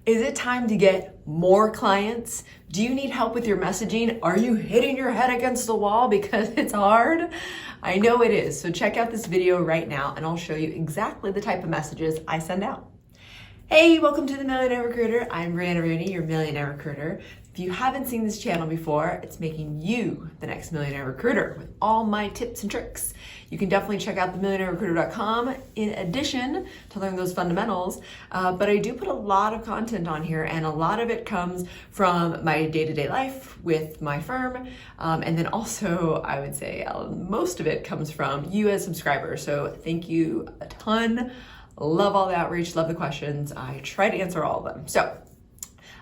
Is it time to get more clients? Do you need help with your messaging? Are you hitting your head against the wall because it's hard? I know it is. So check out this video right now and I'll show you exactly the type of messages I send out. Hey, welcome to the Millionaire Recruiter. I'm Brianna Rooney, your Millionaire Recruiter. If you haven't seen this channel before, it's making you the next Millionaire Recruiter with all my tips and tricks. You can definitely check out themillionairerecruiter.com in addition to learn those fundamentals. But I do put a lot of content on here, and a lot of it comes from my day-to-day life with my firm. And then also, I would say most of it comes from you as subscribers. So thank you a ton. Love all the outreach, love the questions. I try to answer all of them. So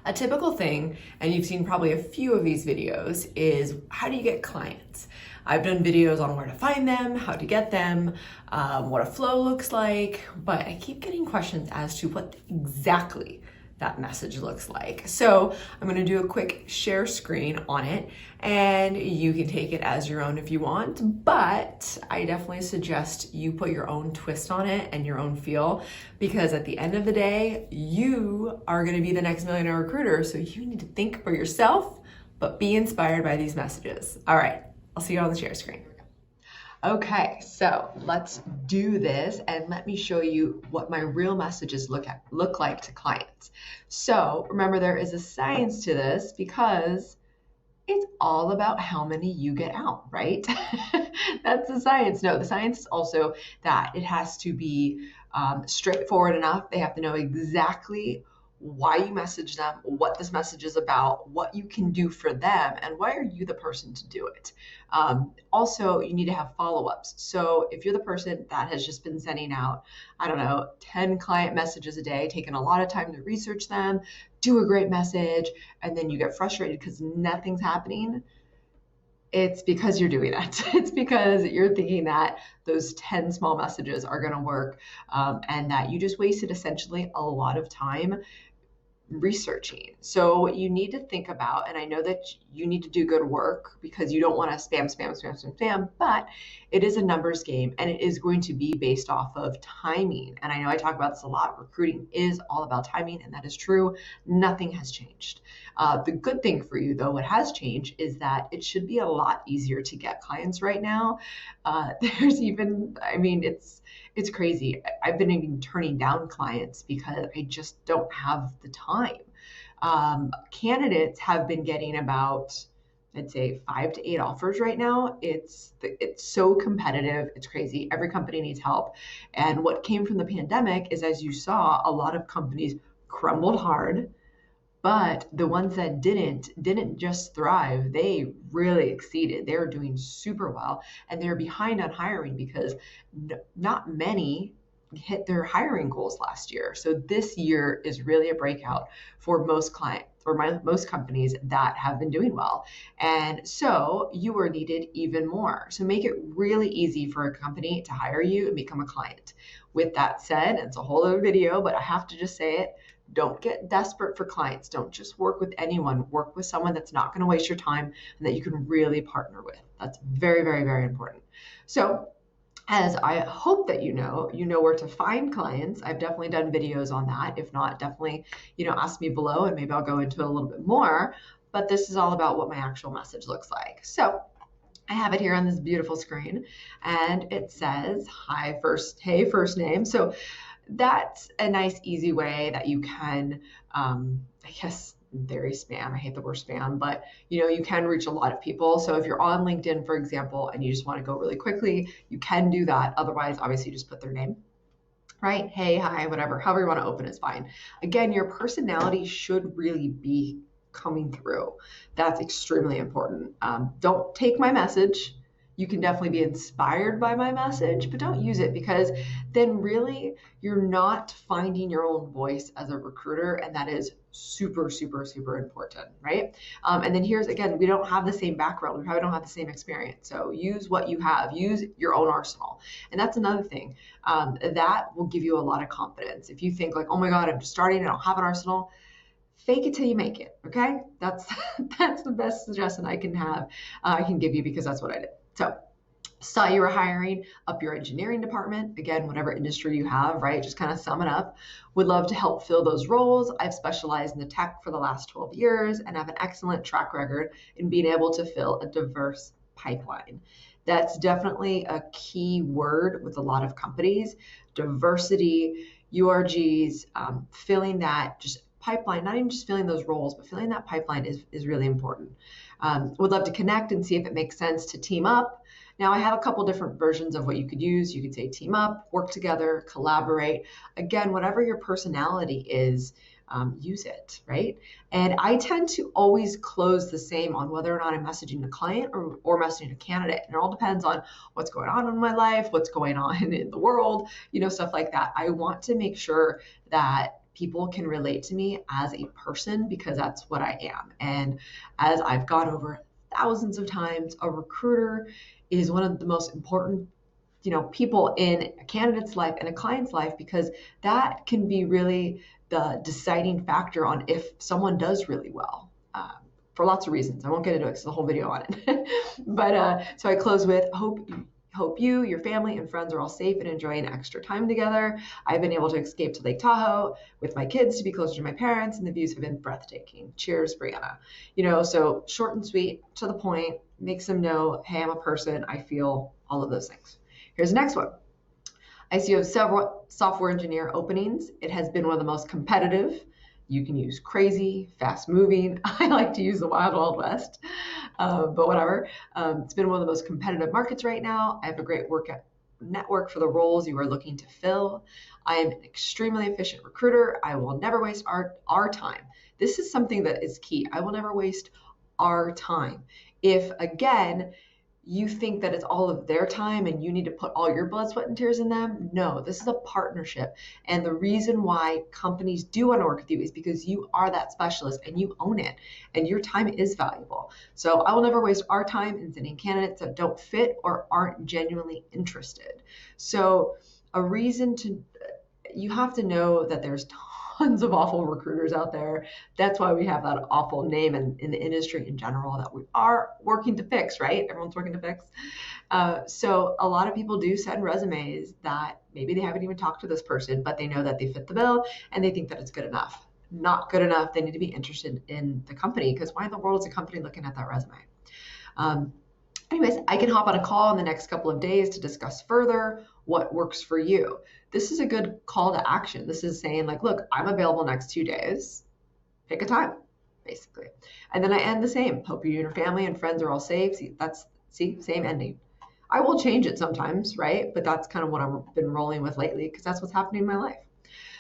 a typical thing, and you've seen probably a few of these videos, is how do you get clients? I've done videos on where to find them, how to get them, what a flow looks like, but I keep getting questions as to what exactly that message looks like. So I'm gonna do a quick share screen on it, and you can take it as your own if you want, but I definitely suggest you put your own twist on it and your own feel, because at the end of the day, you are gonna be the next Millionaire Recruiter, so you need to think for yourself, but be inspired by these messages. All right, I'll see you on the share screen. Okay, so let's do this and let me show you what my real messages look like to clients. So remember, there is a science to this because it's all about how many you get out, right? That's the science. No, the science is also that it has to be straightforward enough. They have to know exactly why you message them, what this message is about, what you can do for them, and why are you the person to do it. Also, you need to have follow-ups. So if you're the person that has just been sending out, I don't know, 10 client messages a day, taking a lot of time to research them, do a great message, and then you get frustrated because nothing's happening, it's because you're doing that. It's because you're thinking that those 10 small messages are going to work, and that you just wasted essentially a lot of time researching. So what you need to think about, and I know that you need to do good work because you don't want to spam, but it is a numbers game and it is going to be based off of timing. And I know I talk about this a lot. Recruiting is all about timing, and that is true. Nothing has changed. The good thing for you, though, what has changed is that it should be a lot easier to get clients right now. There's even, I mean, it's crazy. I've been even turning down clients because I just don't have the time. Candidates have been getting about, I'd say, 5 to 8 offers right now. It's so competitive. It's crazy. Every company needs help. And what came from the pandemic is, as you saw, a lot of companies crumbled hard. But the ones that didn't just thrive, they really exceeded. They were doing super well, and they're behind on hiring because not many hit their hiring goals last year. So this year is really a breakout for most clients or most companies that have been doing well. And so you are needed even more. So make it really easy for a company to hire you and become a client. With that said, it's a whole other video, but I have to just say it. Don't get desperate for clients. Don't just work with anyone. Work with someone that's not going to waste your time and that you can really partner with. That's very, very, very important. So as I hope that you know where to find clients. I've definitely done videos on that. If not, definitely, ask me below and maybe I'll go into it a little bit more. But this is all about what my actual message looks like. So I have it here on this beautiful screen, and it says, hey, first name. So that's a nice, easy way that you can, I guess, very spam. I hate the word spam, but you can reach a lot of people. So if you're on LinkedIn, for example, and you just want to go really quickly, you can do that. Otherwise, obviously, just put their name, right? Hey, hi, whatever, however you want to open is fine. Again, your personality should really be coming through. That's extremely important. Don't take my message. You can definitely be inspired by my message, but don't use it, because then really you're not finding your own voice as a recruiter, and that is super, super, super important, right? And then here's, again, we don't have the same background. We probably don't have the same experience. So use what you have. Use your own arsenal. And that's another thing. That will give you a lot of confidence. If you think like, oh my God, I'm just starting, I don't have an arsenal, fake it till you make it, okay? That's the best suggestion I can give you, because that's what I did. So Saw you were hiring up your engineering department. Again, whatever industry you have, right? Just kind of sum it up. Would love to help fill those roles. I've specialized in the tech for the last 12 years and have an excellent track record in being able to fill a diverse pipeline. That's definitely a key word with a lot of companies. Diversity, URGs, filling that just pipeline, not even just filling those roles, but filling that pipeline is really important. Would love to connect and see if it makes sense to team up. Now, I have a couple different versions of what you could use. You could say team up, work together, collaborate. Again, whatever your personality is, use it, right? And I tend to always close the same on whether or not I'm messaging a client or messaging a candidate. And it all depends on what's going on in my life, what's going on in the world, stuff like that. I want to make sure that people can relate to me as a person because that's what I am. And as I've gone over thousands of times, a recruiter is one of the most important people in a candidate's life and a client's life, because that can be really the deciding factor on if someone does really well, for lots of reasons. I won't get into it because the whole video on it. But so I close with hope you, your family, and friends are all safe and enjoying extra time together. I've been able to escape to Lake Tahoe with my kids to be closer to my parents, and the views have been breathtaking. Cheers, Brianna. So short and sweet, to the point, makes them know, hey, I'm a person, I feel all of those things. Here's the next one. I see you have several software engineer openings. It has been one of the most competitive. You can use crazy, fast moving. I like to use the Wild Wild West, but whatever. It's been one of the most competitive markets right now. I have a great network for the roles you are looking to fill. I am an extremely efficient recruiter. I will never waste our time. This is something that is key. I will never waste our time. If, again, you think that it's all of their time and you need to put all your blood, sweat, and tears in them, no, this is a partnership. And the reason why companies do want to work with you is because you are that specialist and you own it and your time is valuable. So I will never waste our time in sending candidates that don't fit or aren't genuinely interested. So you have to know that there's tons of awful recruiters out there. That's why we have that awful name in the industry in general that we are working to fix, right? Everyone's working to fix. So a lot of people do send resumes that maybe they haven't even talked to this person, but they know that they fit the bill and they think that it's good enough. Not good enough. They need to be interested in the company, because why in the world is a company looking at that resume? Anyways, I can hop on a call in the next couple of days to discuss further what works for you. This is a good call to action. This is saying, like, look, I'm available next 2 days. Pick a time, basically. And then I end the same. Hope you and your family and friends are all safe. Same ending. I will change it sometimes, right? But that's kind of what I've been rolling with lately, because that's what's happening in my life.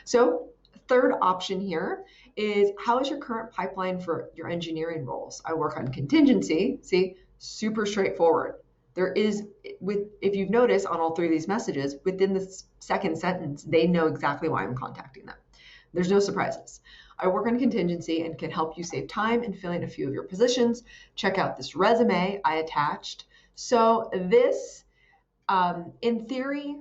So third option here is, how is your current pipeline for your engineering roles? I work on contingency. See, super straightforward. If you've noticed on all three of these messages, within the second sentence, they know exactly why I'm contacting them. There's no surprises. I work on contingency and can help you save time in filling a few of your positions. Check out this resume I attached. So this, in theory,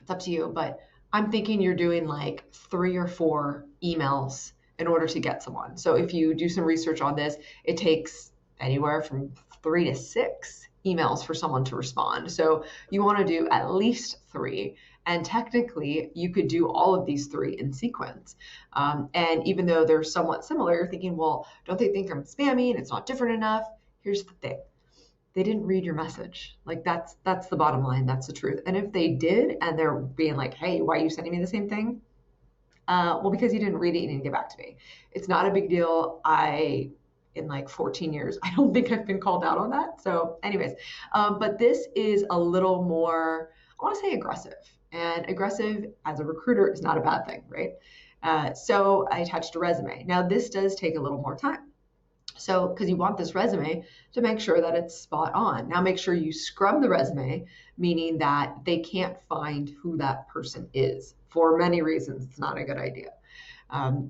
it's up to you, but I'm thinking you're doing like 3 or 4 emails in order to get someone. So if you do some research on this, it takes anywhere from 3 to 6 emails for someone to respond. So you want to do at least 3. And technically, you could do all of these 3 in sequence. And even though they're somewhat similar, you're thinking, well, don't they think I'm spammy and it's not different enough? Here's the thing. They didn't read your message. Like that's the bottom line. That's the truth. And if they did, and they're being like, hey, why are you sending me the same thing? Well, because you didn't read it, you didn't get back to me. It's not a big deal. In like 14 years, I don't think I've been called out on that. So anyways, but this is a little more, I want to say aggressive. And aggressive as a recruiter is not a bad thing, right? So I attached a resume. Now this does take a little more time. So, because you want this resume to make sure that it's spot on. Now make sure you scrub the resume, meaning that they can't find who that person is. For many reasons, it's not a good idea.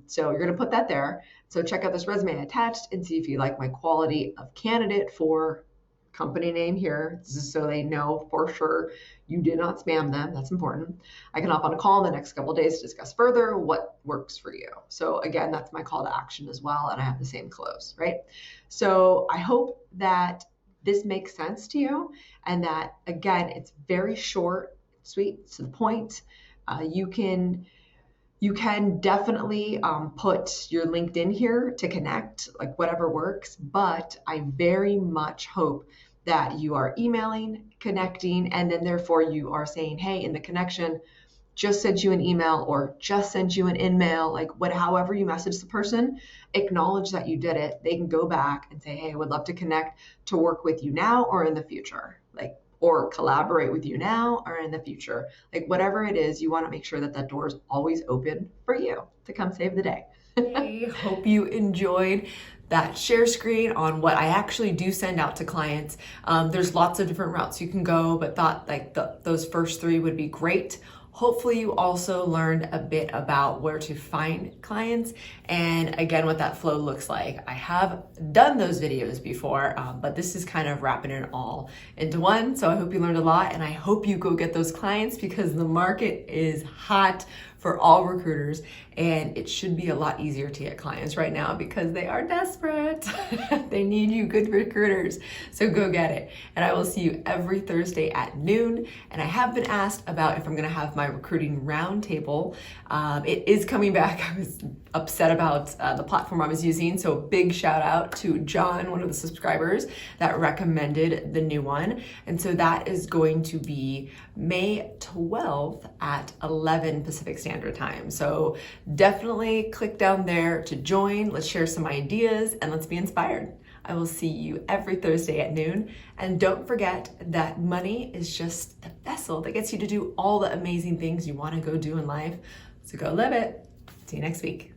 So you're going to put that there. So check out this resume attached and see if you like my quality of candidate for company name here. This is so they know for sure you did not spam them. That's important. I can hop on a call in the next couple of days to discuss further what works for you. So again, that's my call to action as well. And I have the same close, right? So I hope that this makes sense to you, and that, again, it's very short, sweet, to the point. You can definitely put your LinkedIn here to connect, like whatever works, but I very much hope that you are emailing, connecting, and then therefore you are saying, hey, in the connection, just sent you an email or just sent you an in-mail, like however you message the person, acknowledge that you did it. They can go back and say, hey, I would love to connect to work with you now or in the future, like, or collaborate with you now or in the future. Like whatever it is, you want to make sure that that door is always open for you to come save the day. I hope you enjoyed that share screen on what I actually do send out to clients. There's lots of different routes you can go, but thought like those first 3 would be great. Hopefully you also learned a bit about where to find clients and again what that flow looks like. I have done those videos before, but this is kind of wrapping it all into one. So I hope you learned a lot, and I hope you go get those clients because the market is hot for all recruiters, and it should be a lot easier to get clients right now because they are desperate. They need you, good recruiters. So go get it. And I will see you every Thursday at noon. And I have been asked about if I'm gonna have my recruiting roundtable. It is coming back. I was upset about the platform I was using. So big shout out to John, one of the subscribers that recommended the new one. And so that is going to be May 12th at 11 Pacific Standard Time. So definitely click down there to join. Let's share some ideas and let's be inspired. I will see you every Thursday at noon. And don't forget that money is just the vessel that gets you to do all the amazing things you want to go do in life. So go live it. See you next week.